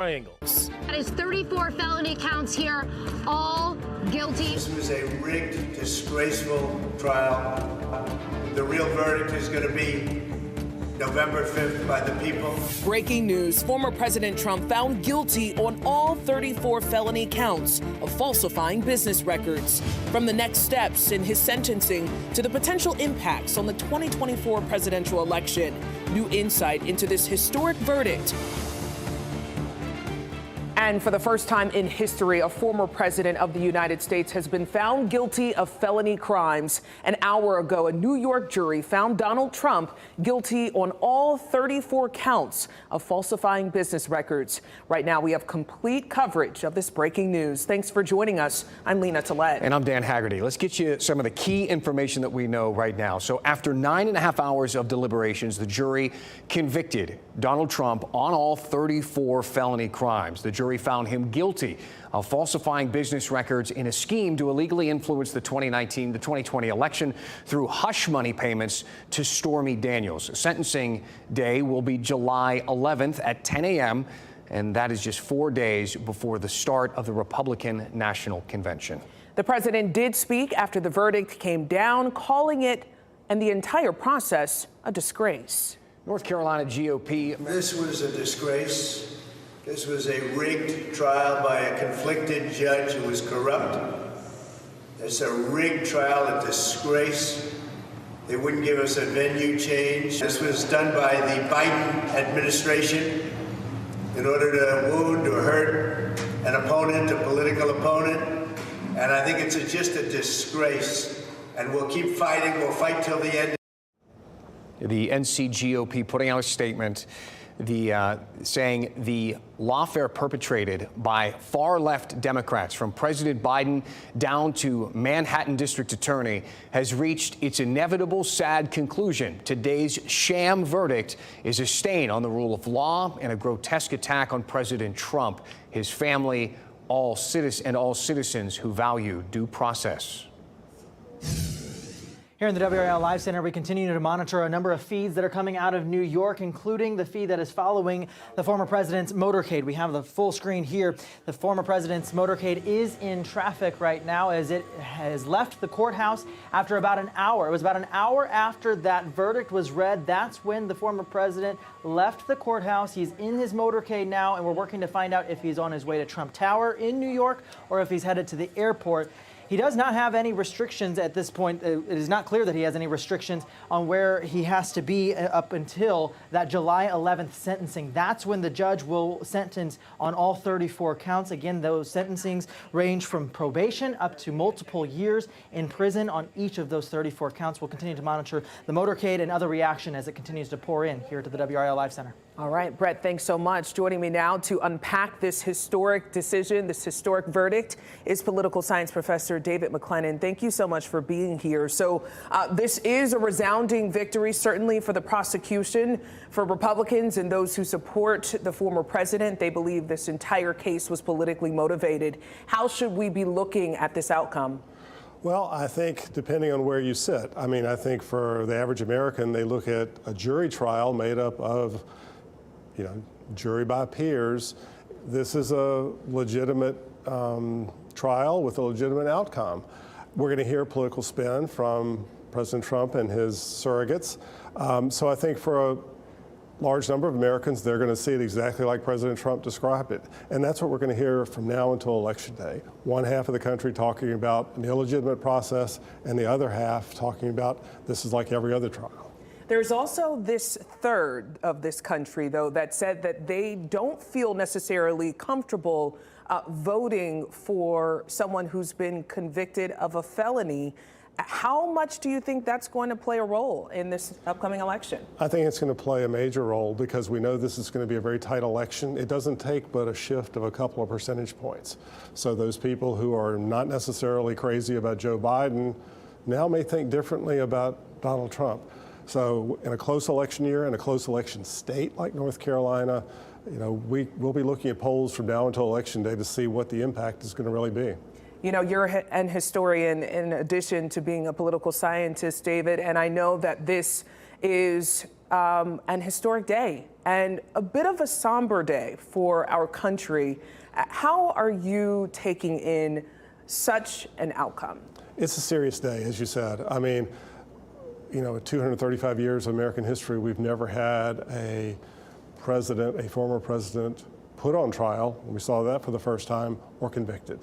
triangles. That is 34 felony counts here, all guilty. This was a rigged, disgraceful trial. The real verdict is going to be November 5th by the people. Breaking news, former President Trump found guilty on all 34 felony counts of falsifying business records. From the next steps in his sentencing to the potential impacts on the 2024 presidential election, new insight into this historic verdict. And for the first time in history, a former president of the United States has been found guilty of felony crimes. An hour ago, a New York jury found Donald Trump guilty on all 34 counts of falsifying business records. Right now, we have complete coverage of this breaking news. Thanks for joining us. I'm Lena Tillett. And I'm Dan Haggerty. Let's get you some of the key information that we know right now. So after 9.5 hours of deliberations, the jury convicted Donald Trump on all 34 felony crimes. The jury found him guilty of falsifying business records in a scheme to illegally influence the 2020 election through hush money payments to Stormy Daniels. Sentencing day will be July 11th at 10 a.m., and that is just 4 days before the start of the Republican National Convention. The president did speak after the verdict came down, calling it and the entire process a disgrace. North Carolina GOP. This was a disgrace. This was a rigged trial by a conflicted judge who was corrupt. It's a rigged trial, a disgrace. They wouldn't give us a venue change. This was done by the Biden administration in order to wound or hurt an opponent, a political opponent. And I think it's just a disgrace. And we'll keep fighting. We'll fight till the end. The NC GOP putting out a statement saying the lawfare perpetrated by far-left Democrats, from President Biden down to Manhattan District Attorney, has reached its inevitable sad conclusion. Today's sham verdict is a stain on the rule of law and a grotesque attack on President Trump, his family, all citizens who value due process. Here in the WRAL Live Center, we continue to monitor a number of feeds that are coming out of New York, including the feed that is following the former president's motorcade. We have the full screen here. The former president's motorcade is in traffic right now as it has left the courthouse after about an hour. It was about an hour after that verdict was read. That's when the former president left the courthouse. He's in his motorcade now, and we're working to find out if he's on his way to Trump Tower in New York or if he's headed to the airport. He does not have any restrictions at this point. It is not clear that he has any restrictions on where he has to be up until that July 11th sentencing. That's when the judge will sentence on all 34 counts. Again, those sentencings range from probation up to multiple years in prison on each of those 34 counts. We'll continue to monitor the motorcade and other reaction as it continues to pour in here to the WRAL Live Center. All right, Brett, thanks so much. Joining me now to unpack this historic decision, this historic verdict, is political science professor David McLennan. Thank you so much for being here. So this is a resounding victory, certainly for the prosecution, for Republicans and those who support the former president. They believe this entire case was politically motivated. How should we be looking at this outcome? Well, I think depending on where you sit, I think for the average American, they look at a jury trial made up of jury by peers. This is a legitimate trial with a legitimate outcome. We're going to hear political spin from President Trump and his surrogates. So I think for a large number of Americans, they're going to see it exactly like President Trump described it. And that's what we're going to hear from now until Election Day. One half of the country talking about an illegitimate process, and the other half talking about this is like every other trial. There's also this third of this country, though, that said that they don't feel necessarily comfortable voting for someone who's been convicted of a felony. How much do you think that's going to play a role in this upcoming election? I think it's going to play a major role because we know this is going to be a very tight election. It doesn't take but a shift of a couple of percentage points. So those people who are not necessarily crazy about Joe Biden now may think differently about Donald Trump. So in a close election year, in a close election state like North Carolina, we'll be looking at polls from now until Election Day to see what the impact is going to really be. You're an historian in addition to being a political scientist, David, and I know that this is and historic day, and a bit of a somber day for our country. How are you taking in such an outcome? It's a serious day, as you said. I mean, you know, 235 years of American history, we've never had a president, a former president, put on trial. We saw that for the first time, or convicted.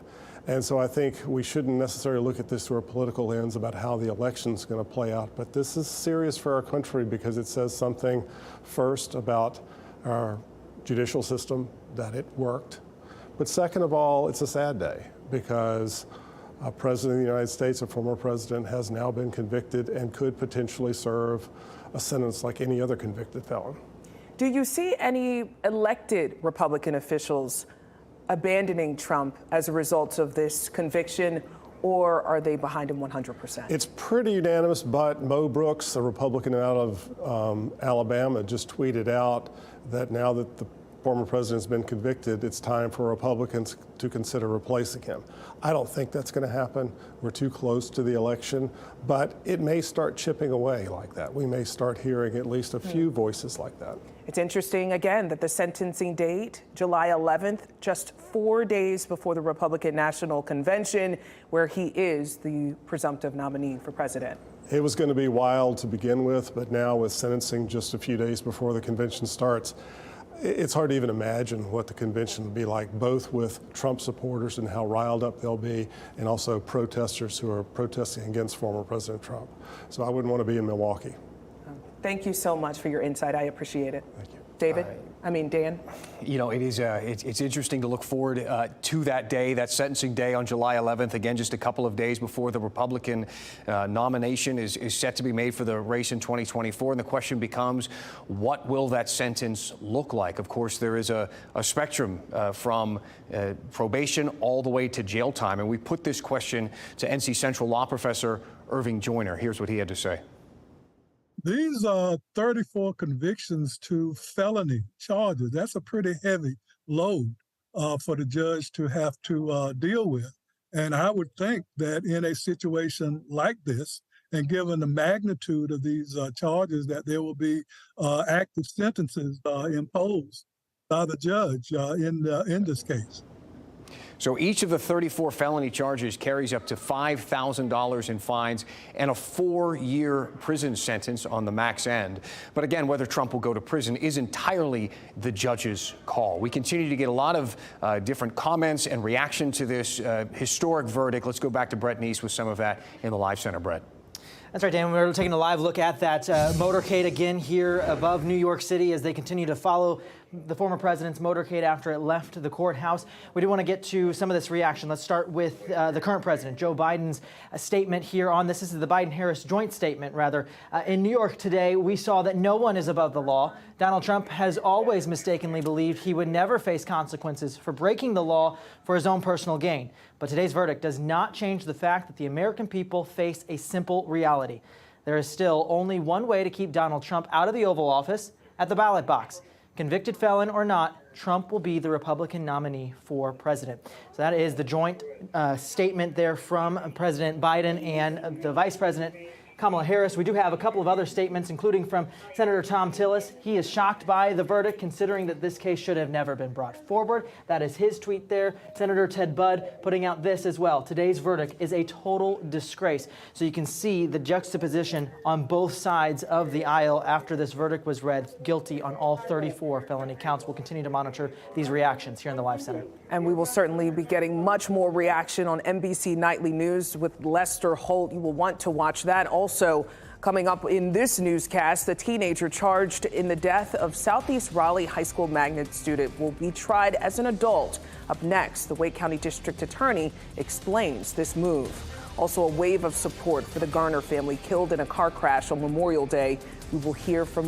And so I think we shouldn't necessarily look at this through a political lens about how the election's going to play out. But this is serious for our country because it says something first about our judicial system, that it worked. But second of all, it's a sad day because a president of the United States, a former president, has now been convicted and could potentially serve a sentence like any other convicted felon. Do you see any elected Republican officials abandoning Trump as a result of this conviction, or are they behind him 100%? It's pretty unanimous, but Mo Brooks, a Republican out of Alabama, just tweeted out that now that the former president's been convicted, it's time for Republicans to consider replacing him. I don't think that's going to happen. We're too close to the election, but it may start chipping away like that. We may start hearing at least a few voices like that. It's interesting, again, that the sentencing date, July 11th, just 4 days before the Republican National Convention, where he is the presumptive nominee for president. It was going to be wild to begin with, but now with sentencing just a few days before the convention starts, it's hard to even imagine what the convention will be like, both with Trump supporters and how riled up they'll be, and also protesters who are protesting against former President Trump. So I wouldn't want to be in Milwaukee. Thank you so much for your insight. I appreciate it. Thank you. David? Dan? You know, it's interesting to look forward to that day, that sentencing day on July 11th. Again, just a couple of days before the Republican nomination is set to be made for the race in 2024. And the question becomes, what will that sentence look like? Of course, there is a spectrum from probation all the way to jail time. And we put this question to NC Central law professor Irving Joyner. Here's what he had to say. These are 34 convictions to felony charges. That's a pretty heavy load for the judge to have to deal with. And I would think that in a situation like this, and given the magnitude of these charges, that there will be active sentences imposed by the judge in this case. So each of the 34 felony charges carries up to $5,000 in fines and a 4-year prison sentence on the max end. But again, whether Trump will go to prison is entirely the judge's call. We continue to get a lot of different comments and reaction to this historic verdict. Let's go back to Brett Neese with some of that in the Live Center. Brett. That's right, Dan. We're taking a live look at that motorcade again here above New York City as they continue to follow the former president's motorcade after it left the courthouse. We do want to get to some of this reaction. Let's start with the current president, Joe Biden's statement here on this. This is the Biden-Harris joint statement, rather. In New York today, we saw that no one is above the law. Donald Trump has always mistakenly believed he would never face consequences for breaking the law for his own personal gain. But today's verdict does not change the fact that the American people face a simple reality. There is still only one way to keep Donald Trump out of the Oval Office, at the ballot box. Convicted felon or not, Trump will be the Republican nominee for president. So that is the joint statement there from President Biden and the Vice President Kamala Harris. We do have a couple of other statements, including from Senator Tom Tillis. He is shocked by the verdict, considering that this case should have never been brought forward. That is his tweet there. Senator Ted Budd putting out this as well. Today's verdict is a total disgrace. So you can see the juxtaposition on both sides of the aisle after this verdict was read, guilty on all 34 felony counts. We'll continue to monitor these reactions here in the Live Center. And we will certainly be getting much more reaction on NBC Nightly News with Lester Holt. You will want to watch that. Also, coming up in this newscast, the teenager charged in the death of Southeast Raleigh High School magnet student will be tried as an adult. Up next, the Wake County District Attorney explains this move. Also, a wave of support for the Garner family killed in a car crash on Memorial Day. We will hear from